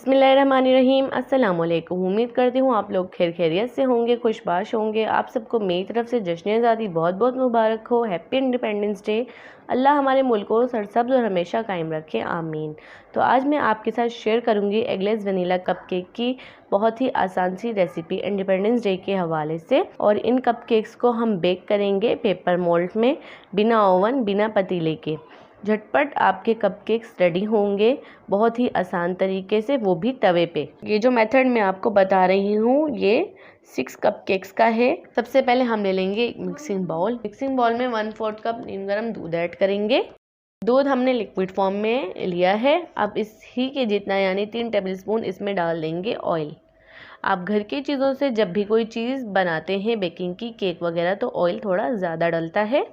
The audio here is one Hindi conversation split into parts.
बिस्मिल्लाहिर्रहमानिर्रहीम। अस्सलाम वालेकुम। उम्मीद करती हूँ आप लोग खैर खैरियत से होंगे, खुशबाश होंगे। आप सबको मेरी तरफ से जश्न आज़ादी बहुत बहुत मुबारक हो। Happy independence day. अल्लाह हमारे मुल्क को सरसब्ज़ और हमेशा कायम रखे, आमीन। तो आज मैं आपके साथ शेयर करूँगी एगलेस वनीला कपकेक की बहुत ही आसान सी रेसिपी इंडिपेंडेंस डे के हवाले से। और इन कपकेक्स को हम बेक करेंगे पेपर मोल्ड में, बिना ओवन बिना पतीले के। झटपट आपके कपकेक्स रेडी होंगे बहुत ही आसान तरीके से, वो भी तवे पे। ये जो मेथड मैं आपको बता रही हूँ ये 6 कपकेक्स का है। सबसे पहले हम ले लेंगे एक मिक्सिंग बाउल में 1/4 कप नीम गर्म दूध ऐड करेंगे। दूध हमने लिक्विड फॉर्म में लिया है। अब इस ही के जितना यानी 3 टेबलस्पून इसमें डाल देंगे ऑयल। आप घर की चीज़ों से जब भी कोई चीज़ बनाते हैं बेकिंग की, केक वगैरह, तो ऑयल थोड़ा ज़्यादा डलता है।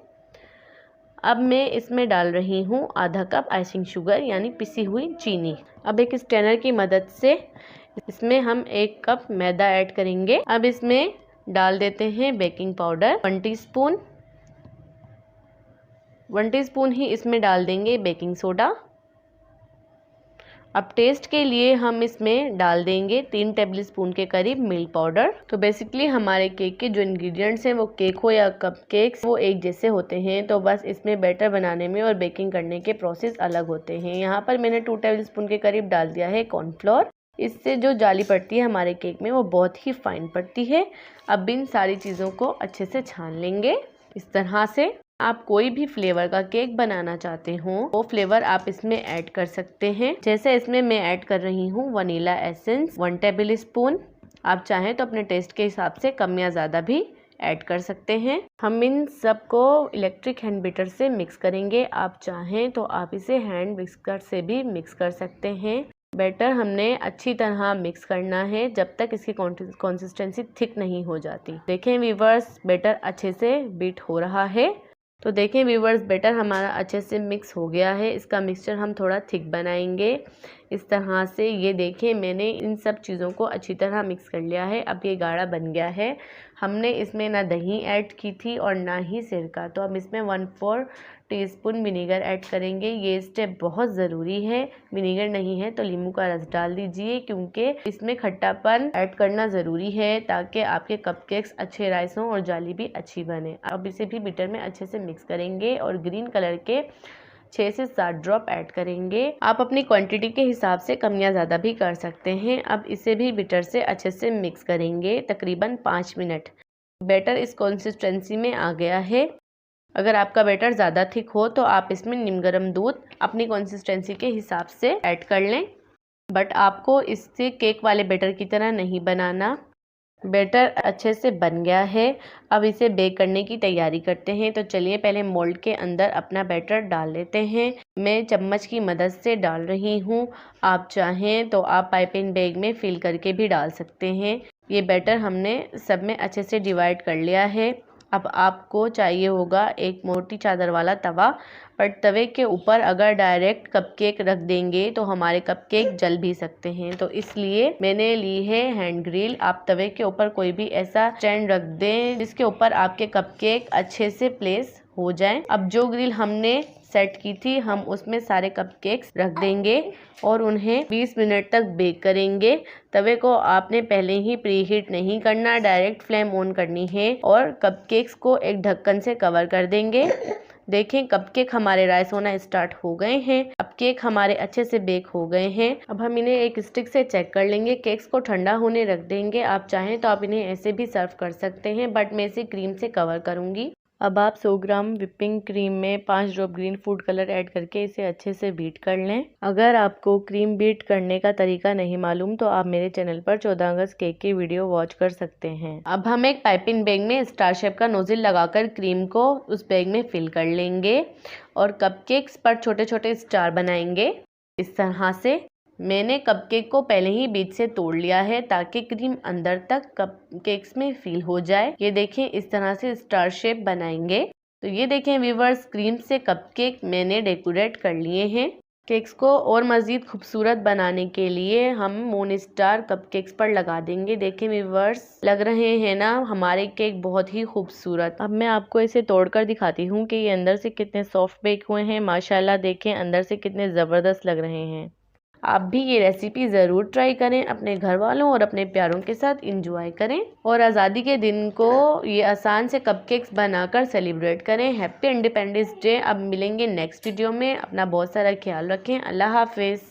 अब मैं इसमें डाल रही हूँ आधा कप आइसिंग शुगर यानी पिसी हुई चीनी। अब एक स्ट्रेनर की मदद से इसमें हम 1 कप मैदा ऐड करेंगे। अब इसमें डाल देते हैं बेकिंग पाउडर 1 टीस्पून। 1 टीस्पून ही इसमें डाल देंगे बेकिंग सोडा। अब टेस्ट के लिए हम इसमें डाल देंगे 3 टेबलस्पून के करीब मिल्क पाउडर। तो बेसिकली हमारे केक के जो इंग्रेडिएंट्स हैं वो केक हो या कपकेक्स वो एक जैसे होते हैं, तो बस इसमें बैटर बनाने में और बेकिंग करने के प्रोसेस अलग होते हैं। यहाँ पर मैंने 2 टेबलस्पून के करीब डाल दिया है कॉर्नफ्लोर। इससे जो जाली पड़ती है हमारे केक में वो बहुत ही फाइन पड़ती है। अब इन सारी चीज़ों को अच्छे से छान लेंगे इस तरह से। आप कोई भी फ्लेवर का केक बनाना चाहते हो वो फ्लेवर आप इसमें ऐड कर सकते हैं। जैसे इसमें मैं ऐड कर रही हूँ वनीला एसेंस 1 टेबल स्पून। आप चाहें तो अपने टेस्ट के हिसाब से कम या ज़्यादा भी ऐड कर सकते हैं। हम इन सब को इलेक्ट्रिक हैंड बीटर से मिक्स करेंगे। आप चाहें तो आप इसे हैंड विस्कर से भी मिक्स कर सकते हैं। बैटर हमने अच्छी तरह मिक्स करना है जब तक इसकी कंसिस्टेंसी थिक नहीं हो जाती। देखें व्यूअर्स, बैटर अच्छे से बीट हो रहा है। तो देखें व्यूअर्स, बैटर हमारा अच्छे से मिक्स हो गया है। इसका मिक्सचर हम थोड़ा थिक बनाएंगे इस तरह से। ये देखें मैंने इन सब चीज़ों को अच्छी तरह मिक्स कर लिया है। अब ये गाढ़ा बन गया है। हमने इसमें ना दही ऐड की थी और ना ही सिरका। तो अब इसमें 1/4 टीस्पून विनेगर ऐड करेंगे। ये स्टेप बहुत ज़रूरी है। विनेगर नहीं है तो नींबू का रस डाल दीजिए, क्योंकि इसमें खट्टापन ऐड करना ज़रूरी है ताकि आपके कपकेक्स अच्छे राइस हों और जाली भी अच्छी बने। अब इसे भी बीटर में अच्छे से मिक्स करेंगे और ग्रीन कलर के 6 से 7 ड्रॉप ऐड करेंगे। आप अपनी क्वांटिटी के हिसाब से कम या ज़्यादा भी कर सकते हैं। अब इसे भी बीटर से अच्छे से मिक्स करेंगे तकरीबन 5 मिनट। बैटर इस कंसिस्टेंसी में आ गया है। अगर आपका बैटर ज़्यादा थिक हो तो आप इसमें नीम गर्म दूध अपनी कंसिस्टेंसी के हिसाब से ऐड कर लें, बट आपको इससे केक वाले बैटर की तरह नहीं बनाना। बैटर अच्छे से बन गया है। अब इसे बेक करने की तैयारी करते हैं। तो चलिए पहले मोल्ड के अंदर अपना बैटर डाल लेते हैं। मैं चम्मच की मदद से डाल रही हूँ। आप चाहें तो आप पाइपिंग बैग में फिल करके भी डाल सकते हैं। ये बैटर हमने सब में अच्छे से डिवाइड कर लिया है। अब आपको चाहिए होगा एक मोटी चादर वाला तवा, पर तवे के ऊपर अगर डायरेक्ट कपकेक रख देंगे तो हमारे कपकेक जल भी सकते हैं। तो इसलिए मैंने ली है हैंड ग्रिल। आप तवे के ऊपर कोई भी ऐसा स्टैंड रख दें जिसके ऊपर आपके कपकेक अच्छे से प्लेस हो जाएं। अब जो ग्रिल हमने सेट की थी हम उसमें सारे कपकेक्स रख देंगे और उन्हें 20 मिनट तक बेक करेंगे। तवे को आपने पहले ही प्रीहीट नहीं करना, डायरेक्ट फ्लेम ऑन करनी है और कपकेक्स को एक ढक्कन से कवर कर देंगे। देखें कपकेक हमारे राइस होना स्टार्ट हो गए हैं। अब केक हमारे अच्छे से बेक हो गए हैं। अब हम इन्हें एक स्टिक से चेक कर लेंगे। केक्स को ठंडा होने रख देंगे। आप चाहें तो आप इन्हें ऐसे भी सर्व कर सकते हैं, बट मैं इसे क्रीम से कवर करूंगी। अब आप 100 ग्राम विपिंग क्रीम में 5 drop green food colour add करके इसे अच्छे से बीट कर लें। अगर आपको क्रीम बीट करने का तरीका नहीं मालूम तो आप मेरे चैनल पर 14 अगस्त केक की वीडियो वॉच कर सकते हैं। अब हम एक पाइपिंग बैग में स्टार शेप का नोजल लगाकर क्रीम को उस बैग में फिल कर लेंगे और कपकेक्स पर छोटे छोटे स्टार बनाएंगे इस तरह से। मैंने कपकेक को पहले ही बीच से तोड़ लिया है ताकि क्रीम अंदर तक कपकेक्स में फिल हो जाए। ये देखें इस तरह से स्टार शेप बनाएंगे। तो ये देखें व्यूअर्स, क्रीम से कपकेक मैंने डेकोरेट कर लिए हैं। केक्स को और मज़ीद खूबसूरत बनाने के लिए हम मून स्टार कपकेक्स पर लगा देंगे। देखें व्यूअर्स, लग रहे हैं ना हमारे केक बहुत ही खूबसूरत। अब मैं आपको इसे तोड़कर दिखाती हूँ कि ये अंदर से कितने सॉफ्ट बेक हुए हैं। माशाल्लाह देखें अंदर से कितने ज़बरदस्त लग रहे हैं। आप भी ये रेसिपी ज़रूर ट्राई करें, अपने घर वालों और अपने प्यारों के साथ इंजॉय करें और आज़ादी के दिन को ये आसान से कपकेक्स बनाकर सेलिब्रेट करें। Happy independence day. अब मिलेंगे नेक्स्ट वीडियो में। अपना बहुत सारा ख्याल रखें। अल्लाह हाफिज़।